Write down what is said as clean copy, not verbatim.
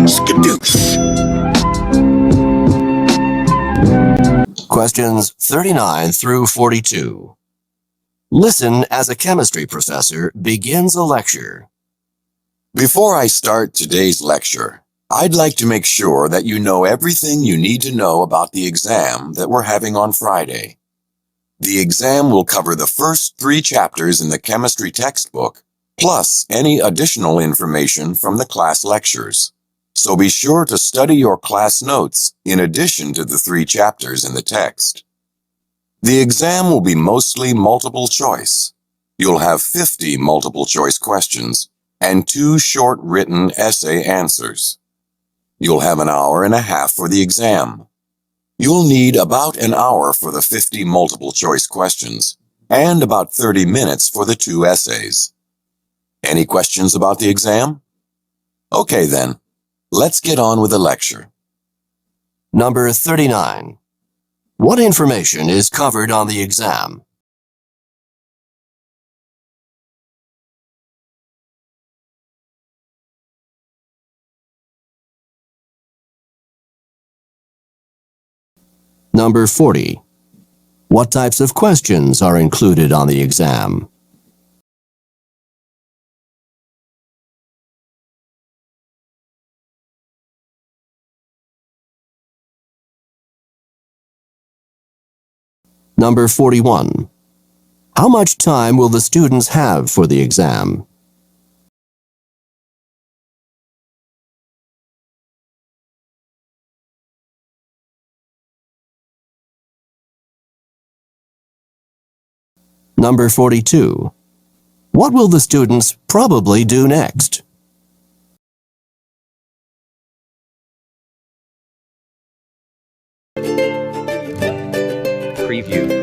Skadoosh. Questions 39 through 42. Listen as a chemistry professor begins a lecture. Before I start today's lecture, I'd like to make sure that you know everything you need to know about the exam that we're having on Friday. The exam will cover the first 3 chapters in the chemistry textbook, plus any additional information from the class lectures. So be sure to study your class notes in addition to the 3 chapters in the text. The exam will be mostly multiple choice. You'll have 50 multiple choice questions and 2 short written essay answers. You'll have an hour and a half for the exam. You'll need about an hour for the 50 multiple choice questions and about 30 minutes for the 2 essays. Any questions about the exam? Okay then, let's get on with the lecture. Number 39. What information is covered on the exam? Number 40. What types of questions are included on the exam? Number 41. How much time will the students have for the exam? Number 42. What will the students probably do next? Preview.